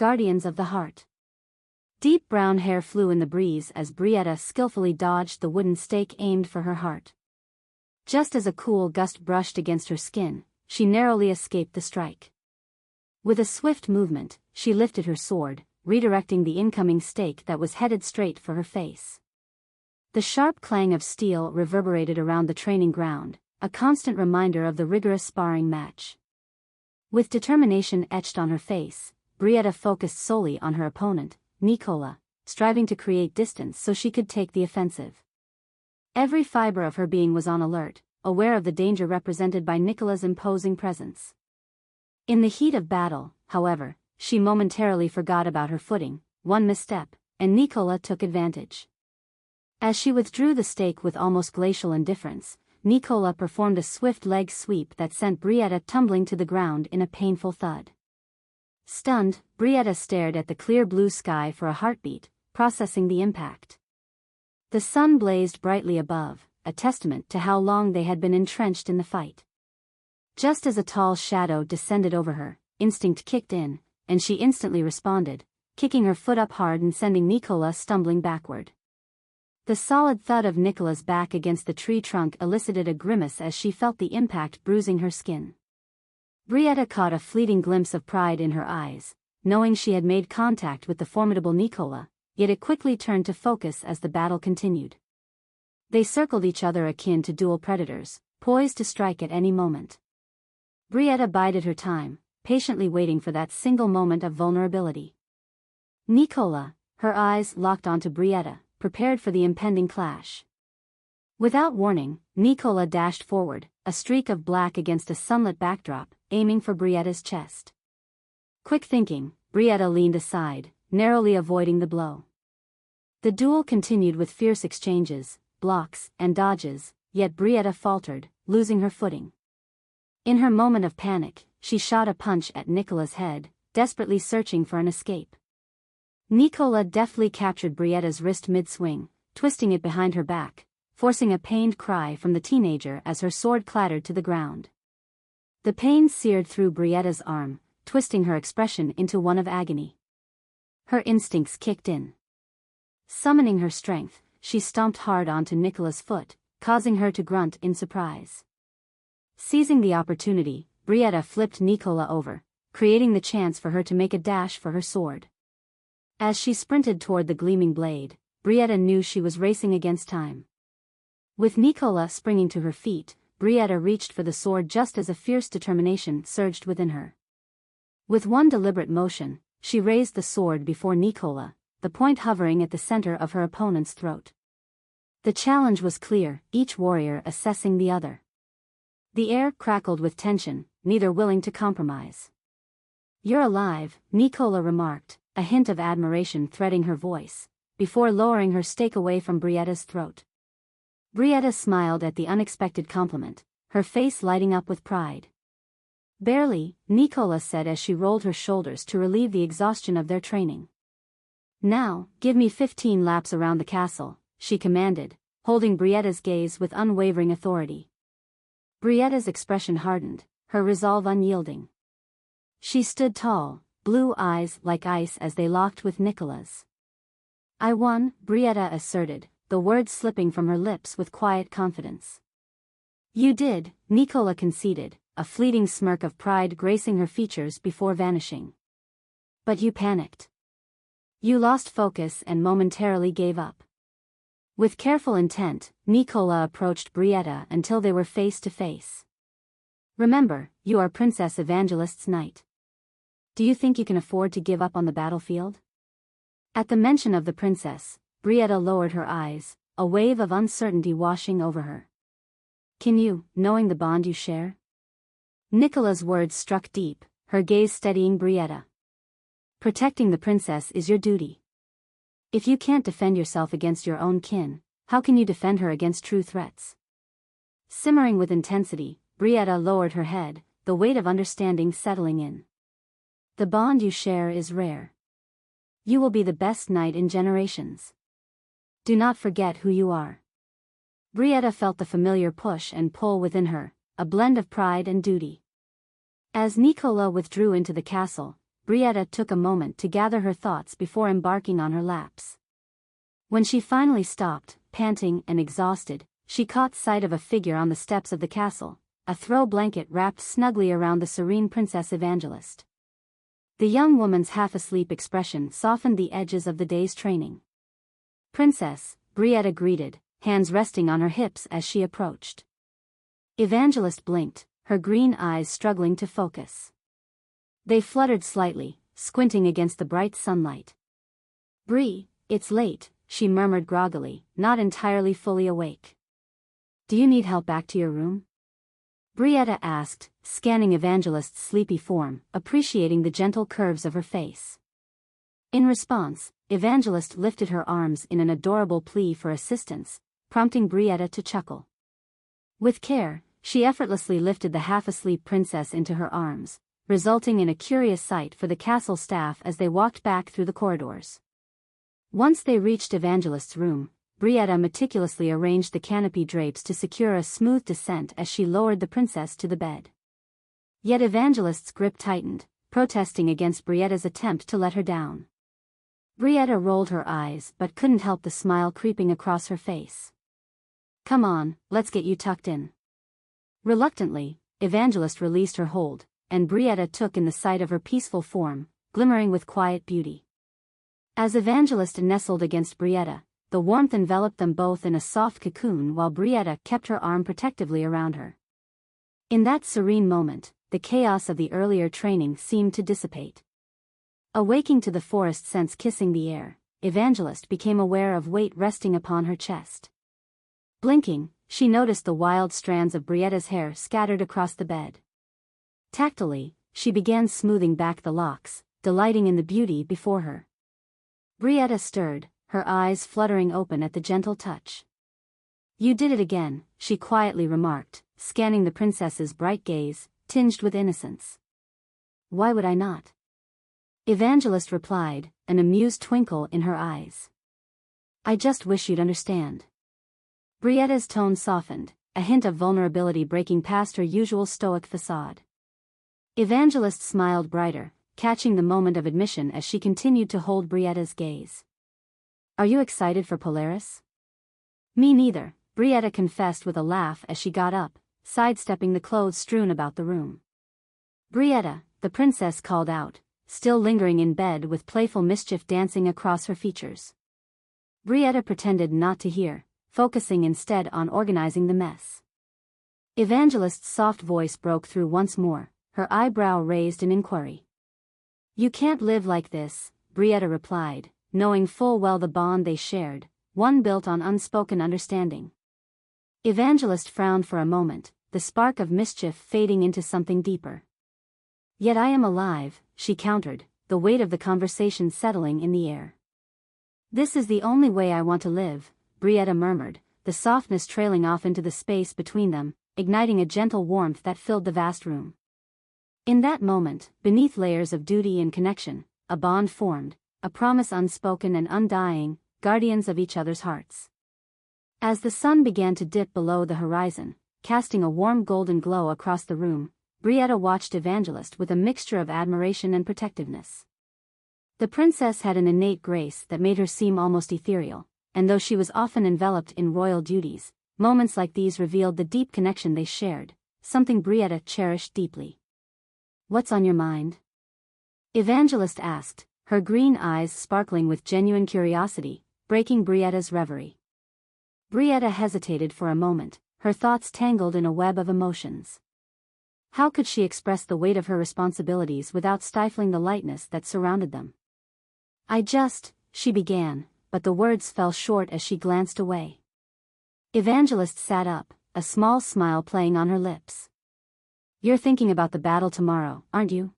guardians of the heart. Deep brown hair flew in the breeze as Brietta skillfully dodged the wooden stake aimed for her heart. Just as a cool gust brushed against her skin, she narrowly escaped the strike. With a swift movement, she lifted her sword, redirecting the incoming stake that was headed straight for her face. The sharp clang of steel reverberated around the training ground, a constant reminder of the rigorous sparring match. With determination etched on her face, Brietta focused solely on her opponent, Nicola, striving to create distance so she could take the offensive. Every fiber of her being was on alert, aware of the danger represented by Nicola's imposing presence. In the heat of battle, however, she momentarily forgot about her footing. One misstep, and Nicola took advantage. As she withdrew the stake with almost glacial indifference, Nicola performed a swift leg sweep that sent Brietta tumbling to the ground in a painful thud. Stunned, Brietta stared at the clear blue sky for a heartbeat, processing the impact. The sun blazed brightly above, a testament to how long they had been entrenched in the fight. Just as a tall shadow descended over her, instinct kicked in, and she instantly responded, kicking her foot up hard and sending Nicola stumbling backward. The solid thud of Nicola's back against the tree trunk elicited a grimace as she felt the impact bruising her skin. Brietta caught a fleeting glimpse of pride in her eyes, knowing she had made contact with the formidable Nicola, yet it quickly turned to focus as the battle continued. They circled each other akin to dual predators, poised to strike at any moment. Brietta bided her time, patiently waiting for that single moment of vulnerability. Nicola, her eyes locked onto Brietta, prepared for the impending clash. Without warning, Nicola dashed forward, a streak of black against a sunlit backdrop, aiming for Brietta's chest. Quick thinking, Brietta leaned aside, narrowly avoiding the blow. The duel continued with fierce exchanges, blocks, and dodges, yet Brietta faltered, losing her footing. In her moment of panic, she shot a punch at Nicola's head, desperately searching for an escape. Nicola deftly captured Brietta's wrist mid-swing, twisting it behind her back, forcing a pained cry from the teenager as her sword clattered to the ground. The pain seared through Brietta's arm, twisting her expression into one of agony. Her instincts kicked in. Summoning her strength, she stomped hard onto Nicola's foot, causing her to grunt in surprise. Seizing the opportunity, Brietta flipped Nicola over, creating the chance for her to make a dash for her sword. As she sprinted toward the gleaming blade, Brietta knew she was racing against time. With Nicola springing to her feet, Brietta reached for the sword just as a fierce determination surged within her. With one deliberate motion, she raised the sword before Nicola, the point hovering at the center of her opponent's throat. The challenge was clear, each warrior assessing the other. The air crackled with tension, neither willing to compromise. "You're alive," Nicola remarked, a hint of admiration threading her voice, before lowering her stake away from Brietta's throat. Brietta smiled at the unexpected compliment, her face lighting up with pride. "Barely," Nicola said as she rolled her shoulders to relieve the exhaustion of their training. "Now, give me 15 laps around the castle," she commanded, holding Brietta's gaze with unwavering authority. Brietta's expression hardened, her resolve unyielding. She stood tall, blue eyes like ice as they locked with Nicola's. "I won," Brietta asserted, the words slipping from her lips with quiet confidence. "You did," Nicola conceded, a fleeting smirk of pride gracing her features before vanishing. "But you panicked. You lost focus and momentarily gave up." With careful intent, Nicola approached Brietta until they were face to face. "Remember, you are Princess Evangelist's knight. Do you think you can afford to give up on the battlefield?" At the mention of the princess, Brietta lowered her eyes, a wave of uncertainty washing over her. "Can you, knowing the bond you share?" Nicola's words struck deep, her gaze steadying Brietta. "Protecting the princess is your duty. If you can't defend yourself against your own kin, how can you defend her against true threats?" Simmering with intensity, Brietta lowered her head, the weight of understanding settling in. "The bond you share is rare. You will be the best knight in generations. Do not forget who you are." Brietta felt the familiar push and pull within her, a blend of pride and duty. As Nicola withdrew into the castle, Brietta took a moment to gather her thoughts before embarking on her laps. When she finally stopped, panting and exhausted, she caught sight of a figure on the steps of the castle, a throw blanket wrapped snugly around the serene Princess Evangelist. The young woman's half-asleep expression softened the edges of the day's training. "Princess," Brietta greeted, hands resting on her hips as she approached. Evangelist blinked, her green eyes struggling to focus. They fluttered slightly, squinting against the bright sunlight. "Bri, it's late," she murmured groggily, not entirely fully awake. "Do you need help back to your room?" Brietta asked, scanning Evangelist's sleepy form, appreciating the gentle curves of her face. In response, Evangelist lifted her arms in an adorable plea for assistance, prompting Brietta to chuckle. With care, she effortlessly lifted the half-asleep princess into her arms, resulting in a curious sight for the castle staff as they walked back through the corridors. Once they reached Evangelist's room, Brietta meticulously arranged the canopy drapes to secure a smooth descent as she lowered the princess to the bed. Yet Evangelist's grip tightened, protesting against Brietta's attempt to let her down. Brietta rolled her eyes but couldn't help the smile creeping across her face. "Come on, let's get you tucked in." Reluctantly, Evangelist released her hold, and Brietta took in the sight of her peaceful form, glimmering with quiet beauty. As Evangelist nestled against Brietta, the warmth enveloped them both in a soft cocoon while Brietta kept her arm protectively around her. In that serene moment, the chaos of the earlier training seemed to dissipate. Awaking to the forest scents kissing the air, Evangelist became aware of weight resting upon her chest. Blinking, she noticed the wild strands of Brietta's hair scattered across the bed. Tactily, she began smoothing back the locks, delighting in the beauty before her. Brietta stirred, her eyes fluttering open at the gentle touch. "You did it again," she quietly remarked, scanning the princess's bright gaze, tinged with innocence. "Why would I not?" Evangelist replied, an amused twinkle in her eyes. "I just wish you'd understand." Brietta's tone softened, a hint of vulnerability breaking past her usual stoic facade. Evangelist smiled brighter, catching the moment of admission as she continued to hold Brietta's gaze. "Are you excited for Polaris?" "Me neither," Brietta confessed with a laugh as she got up, sidestepping the clothes strewn about the room. "Brietta," the princess called out, still lingering in bed with playful mischief dancing across her features. Brietta pretended not to hear, focusing instead on organizing the mess. Evangelist's soft voice broke through once more, her eyebrow raised in inquiry. "You can't live like this," Brietta replied, knowing full well the bond they shared, one built on unspoken understanding. Evangelist frowned for a moment, the spark of mischief fading into something deeper. "Yet I am alive," she countered, the weight of the conversation settling in the air. "This is the only way I want to live," Brietta murmured, the softness trailing off into the space between them, igniting a gentle warmth that filled the vast room. In that moment, beneath layers of duty and connection, a bond formed, a promise unspoken and undying, guardians of each other's hearts. As the sun began to dip below the horizon, casting a warm golden glow across the room, Brietta watched Evangelist with a mixture of admiration and protectiveness. The princess had an innate grace that made her seem almost ethereal, and though she was often enveloped in royal duties, moments like these revealed the deep connection they shared, something Brietta cherished deeply. "What's on your mind?" Evangelist asked, her green eyes sparkling with genuine curiosity, breaking Brietta's reverie. Brietta hesitated for a moment, her thoughts tangled in a web of emotions. How could she express the weight of her responsibilities without stifling the lightness that surrounded them? She began, but the words fell short as she glanced away. Evangelist sat up, a small smile playing on her lips. "You're thinking about the battle tomorrow, aren't you?"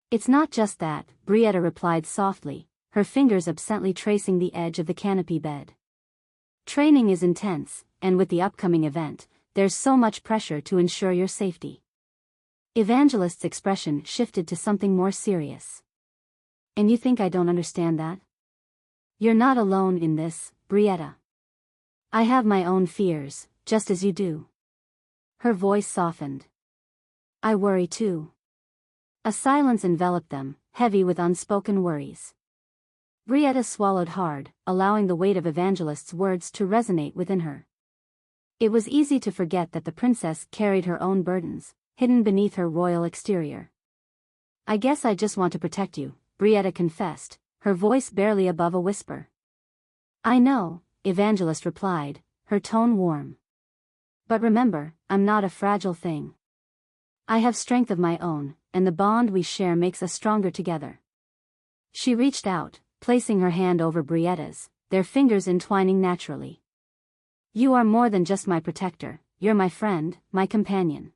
"It's not just that," Brietta replied softly, her fingers absently tracing the edge of the canopy bed. "Training is intense, and with the upcoming event, there's so much pressure to ensure your safety." Evangelist's expression shifted to something more serious. "And you think I don't understand that?" "You're not alone in this, Brietta. I have my own fears, just as you do." Her voice softened. "I worry too." A silence enveloped them, heavy with unspoken worries. Brietta swallowed hard, allowing the weight of Evangelist's words to resonate within her. It was easy to forget that the princess carried her own burdens, hidden beneath her royal exterior. "I guess I just want to protect you," Brietta confessed, her voice barely above a whisper. "I know," Evangelist replied, her tone warm. "But remember, I'm not a fragile thing. I have strength of my own, and the bond we share makes us stronger together." She reached out, placing her hand over Brietta's, their fingers entwining naturally. "You are more than just my protector, you're my friend, my companion."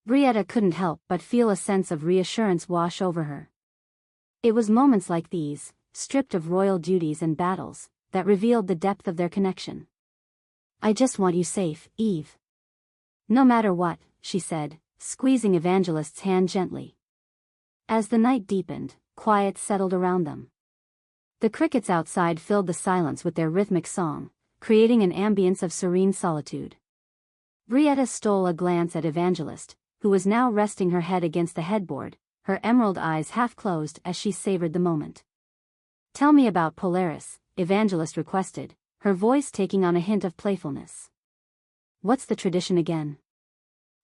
Brietta couldn't help but feel a sense of reassurance wash over her. It was moments like these, stripped of royal duties and battles, that revealed the depth of their connection. "I just want you safe, Eve." "No matter what," she said, squeezing Evangelist's hand gently. As the night deepened, quiet settled around them. The crickets outside filled the silence with their rhythmic song, creating an ambience of serene solitude. Brietta stole a glance at Evangelist, who was now resting her head against the headboard, her emerald eyes half closed as she savored the moment. "Tell me about Polaris," Evangelist requested, her voice taking on a hint of playfulness. "What's the tradition again?"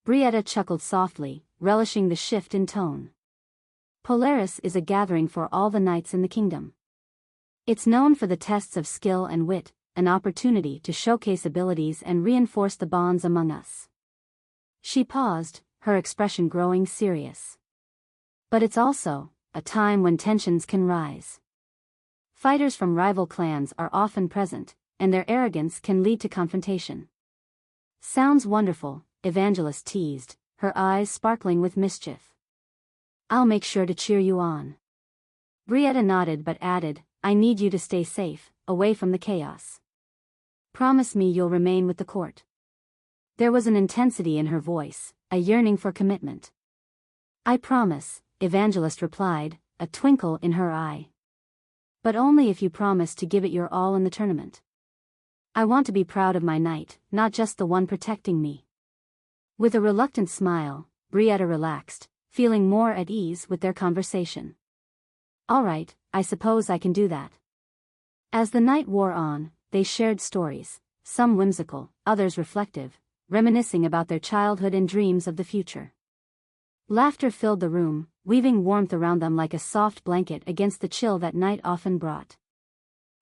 Brietta chuckled softly, relishing the shift in tone. "Polaris is a gathering for all the knights in the kingdom. It's known for the tests of skill and wit, an opportunity to showcase abilities and reinforce the bonds among us." She paused, her expression growing serious. "But it's also a time when tensions can rise. Fighters from rival clans are often present, and their arrogance can lead to confrontation." "Sounds wonderful," Evangelist teased, her eyes sparkling with mischief. "I'll make sure to cheer you on." Brietta nodded but added, "I need you to stay safe, away from the chaos. Promise me you'll remain with the court." There was an intensity in her voice, a yearning for commitment. "I promise," Evangelist replied, a twinkle in her eye. "But only if you promise to give it your all in the tournament. I want to be proud of my knight, not just the one protecting me." With a reluctant smile, Brietta relaxed, feeling more at ease with their conversation. "All right, I suppose I can do that." As the night wore on, they shared stories, some whimsical, others reflective, reminiscing about their childhood and dreams of the future. Laughter filled the room, weaving warmth around them like a soft blanket against the chill that night often brought.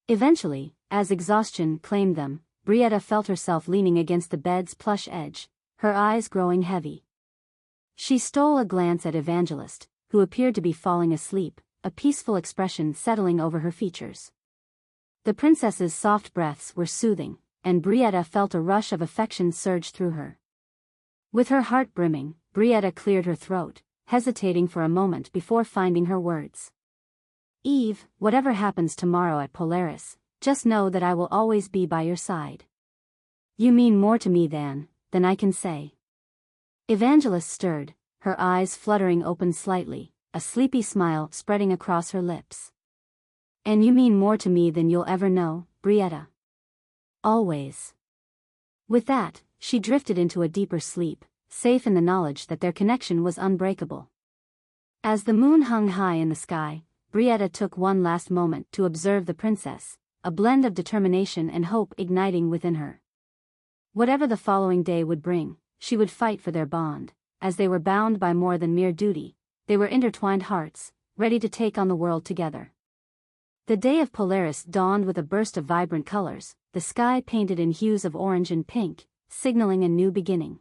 Eventually, as exhaustion claimed them, Brietta felt herself leaning against the bed's plush edge, her eyes growing heavy. She stole a glance at Evangelist, who appeared to be falling asleep, a peaceful expression settling over her features. The princess's soft breaths were soothing, and Brietta felt a rush of affection surge through her. With her heart brimming, Brietta cleared her throat, hesitating for a moment before finding her words. "Eve, whatever happens tomorrow at Polaris, just know that I will always be by your side. You mean more to me than I can say." Evangelist stirred, her eyes fluttering open slightly, a sleepy smile spreading across her lips. "And you mean more to me than you'll ever know, Brietta. Always." With that, she drifted into a deeper sleep, safe in the knowledge that their connection was unbreakable. As the moon hung high in the sky, Brietta took one last moment to observe the princess, a blend of determination and hope igniting within her. Whatever the following day would bring, she would fight for their bond, as they were bound by more than mere duty, they were intertwined hearts, ready to take on the world together. The day of Polaris dawned with a burst of vibrant colors, the sky painted in hues of orange and pink, signaling a new beginning.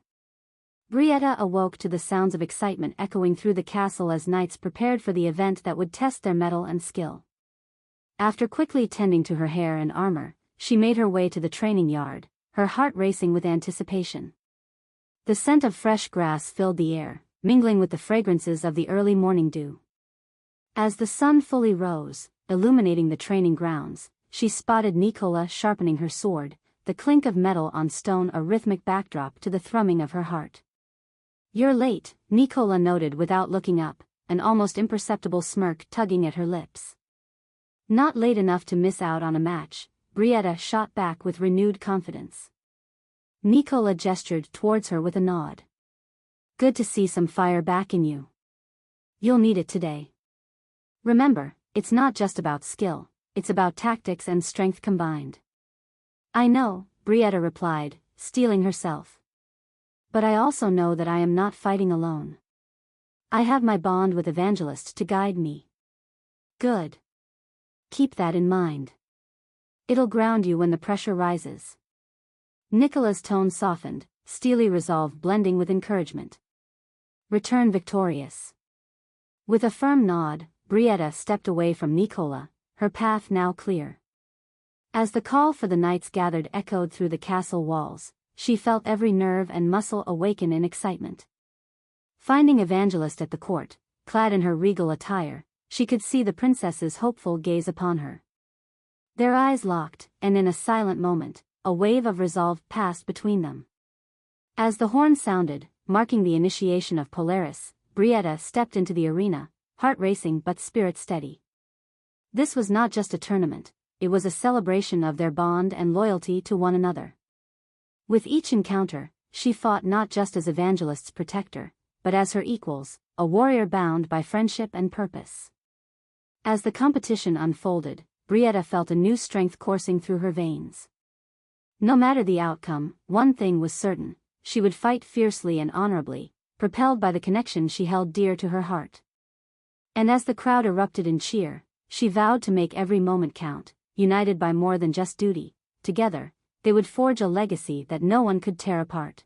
Brietta awoke to the sounds of excitement echoing through the castle as knights prepared for the event that would test their mettle and skill. After quickly tending to her hair and armor, she made her way to the training yard, her heart racing with anticipation. The scent of fresh grass filled the air, mingling with the fragrances of the early morning dew. As the sun fully rose, illuminating the training grounds, she spotted Nicola sharpening her sword, the clink of metal on stone a rhythmic backdrop to the thrumming of her heart. "You're late," Nicola noted without looking up, an almost imperceptible smirk tugging at her lips. "Not late enough to miss out on a match," Brietta shot back with renewed confidence. Nicola gestured towards her with a nod. "Good to see some fire back in you. You'll need it today." Remember, it's not just about skill, it's about tactics and strength combined. I know, Brietta replied, steeling herself. But I also know that I am not fighting alone. I have my bond with Evangelist to guide me. Good. Keep that in mind. It'll ground you when the pressure rises. Nicola's tone softened, steely resolve blending with encouragement. Return victorious. With a firm nod, Brietta stepped away from Nicola, her path now clear. As the call for the knights gathered echoed through the castle walls, she felt every nerve and muscle awaken in excitement. Finding Evangelist at the court, clad in her regal attire, she could see the princess's hopeful gaze upon her. Their eyes locked, and in a silent moment, a wave of resolve passed between them. As the horn sounded, marking the initiation of Polaris, Brietta stepped into the arena, heart racing but spirit steady. This was not just a tournament, it was a celebration of their bond and loyalty to one another. With each encounter, she fought not just as Evangelist's protector, but as her equals, a warrior bound by friendship and purpose. As the competition unfolded, Brietta felt a new strength coursing through her veins. No matter the outcome, one thing was certain, she would fight fiercely and honorably, propelled by the connection she held dear to her heart. And as the crowd erupted in cheer, she vowed to make every moment count, united by more than just duty. Together, they would forge a legacy that no one could tear apart.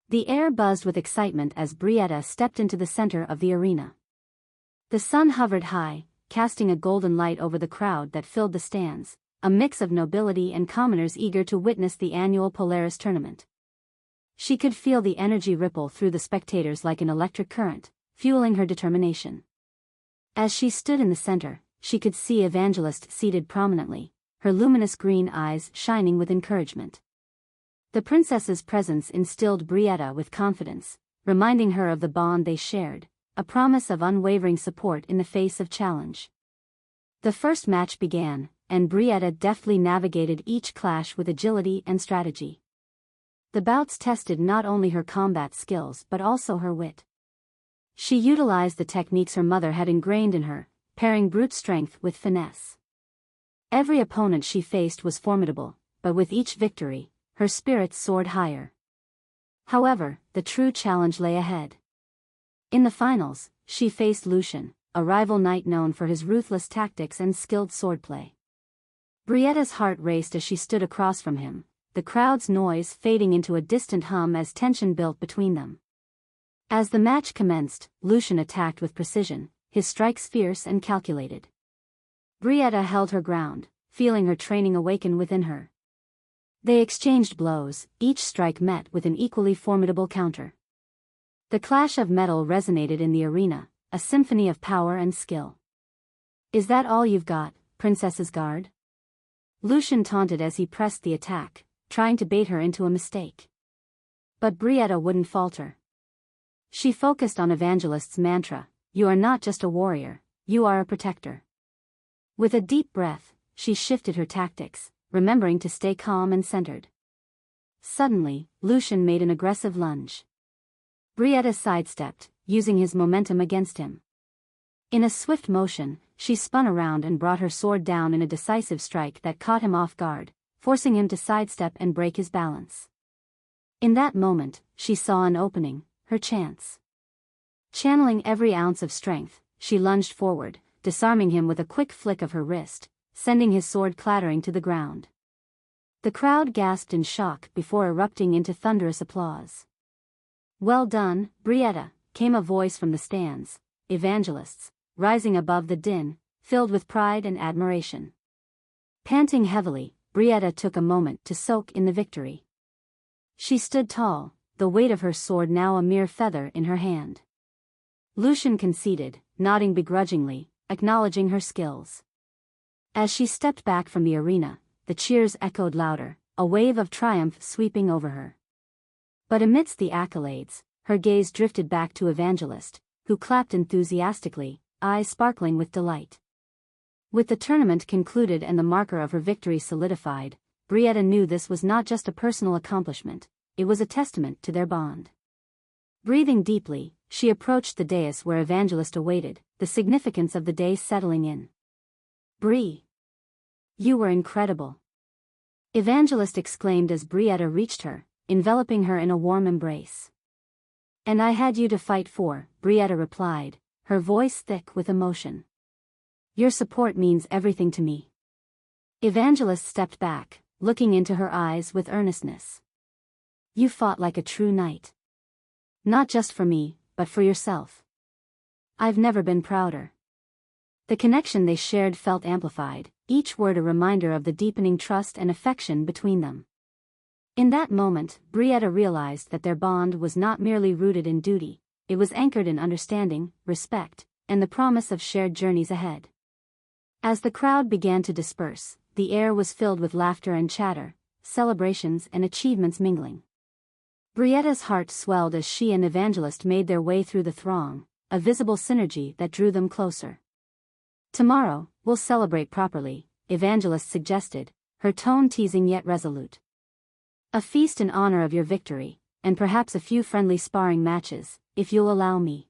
The air buzzed with excitement as Brietta stepped into the center of the arena. The sun hovered high, casting a golden light over the crowd that filled the stands, a mix of nobility and commoners eager to witness the annual Polaris tournament. She could feel the energy ripple through the spectators like an electric current, fueling her determination. As she stood in the center, she could see Evangelist seated prominently, her luminous green eyes shining with encouragement. The princess's presence instilled Brietta with confidence, reminding her of the bond they shared, a promise of unwavering support in the face of challenge. The first match began, and Brietta deftly navigated each clash with agility and strategy. The bouts tested not only her combat skills but also her wit. She utilized the techniques her mother had ingrained in her, pairing brute strength with finesse. Every opponent she faced was formidable, but with each victory, her spirits soared higher. However, the true challenge lay ahead. In the finals, she faced Lucian, a rival knight known for his ruthless tactics and skilled swordplay. Brietta's heart raced as she stood across from him, the crowd's noise fading into a distant hum as tension built between them. As the match commenced, Lucian attacked with precision, his strikes fierce and calculated. Brietta held her ground, feeling her training awaken within her. They exchanged blows, each strike met with an equally formidable counter. The clash of metal resonated in the arena, a symphony of power and skill. "Is that all you've got, Princess's Guard?" Lucian taunted as he pressed the attack, trying to bait her into a mistake. But Brietta wouldn't falter. She focused on Evangelist's mantra, "You are not just a warrior, you are a protector." With a deep breath, she shifted her tactics, remembering to stay calm and centered. Suddenly, Lucian made an aggressive lunge. Brietta sidestepped, using his momentum against him. In a swift motion, she spun around and brought her sword down in a decisive strike that caught him off guard, forcing him to sidestep and break his balance. In that moment, she saw an opening, her chance. Channeling every ounce of strength, she lunged forward, disarming him with a quick flick of her wrist, sending his sword clattering to the ground. The crowd gasped in shock before erupting into thunderous applause. "Well done, Brietta," came a voice from the stands, Evangelists, rising above the din, filled with pride and admiration. Panting heavily, Brietta took a moment to soak in the victory. She stood tall, the weight of her sword now a mere feather in her hand. Lucian conceded, nodding begrudgingly, acknowledging her skills. As she stepped back from the arena, the cheers echoed louder, a wave of triumph sweeping over her. But amidst the accolades, her gaze drifted back to Evangelist, who clapped enthusiastically, eyes sparkling with delight. With the tournament concluded and the marker of her victory solidified, Brietta knew this was not just a personal accomplishment, it was a testament to their bond. Breathing deeply, she approached the dais where Evangelist awaited, the significance of the day settling in. "Bree. You were incredible," Evangelist exclaimed as Brietta reached her, enveloping her in a warm embrace. "And I had you to fight for," Brietta replied, her voice thick with emotion. "Your support means everything to me." Evangelist stepped back, looking into her eyes with earnestness. "You fought like a true knight. Not just for me, but for yourself. I've never been prouder." The connection they shared felt amplified, each word a reminder of the deepening trust and affection between them. In that moment, Brietta realized that their bond was not merely rooted in duty, it was anchored in understanding, respect, and the promise of shared journeys ahead. As the crowd began to disperse, the air was filled with laughter and chatter, celebrations and achievements mingling. Brietta's heart swelled as she and Evangelist made their way through the throng, a visible synergy that drew them closer. "Tomorrow, we'll celebrate properly," Evangelist suggested, her tone teasing yet resolute. "A feast in honor of your victory, and perhaps a few friendly sparring matches, if you'll allow me."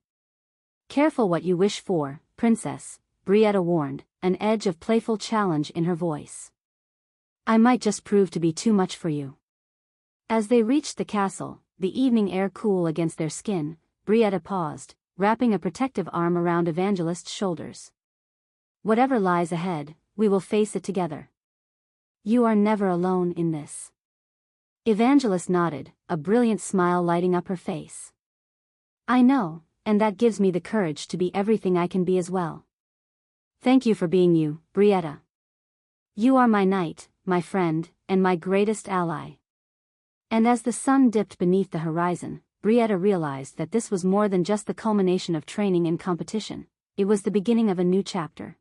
"Careful what you wish for, Princess," Brietta warned, an edge of playful challenge in her voice. "I might just prove to be too much for you." As they reached the castle, the evening air cool against their skin, Brietta paused, wrapping a protective arm around Evangelist's shoulders. "Whatever lies ahead, we will face it together. You are never alone in this." Evangelist nodded, a brilliant smile lighting up her face. "I know, and that gives me the courage to be everything I can be as well." "Thank you for being you, Brietta. You are my knight, my friend, and my greatest ally." And as the sun dipped beneath the horizon, Brietta realized that this was more than just the culmination of training and competition, it was the beginning of a new chapter.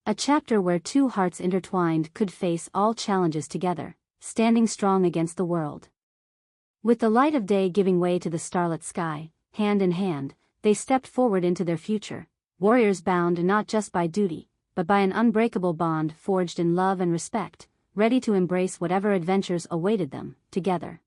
A chapter where two hearts intertwined could face all challenges together, standing strong against the world. With the light of day giving way to the starlit sky, hand in hand, they stepped forward into their future, warriors bound not just by duty, but by an unbreakable bond forged in love and respect, ready to embrace whatever adventures awaited them, together.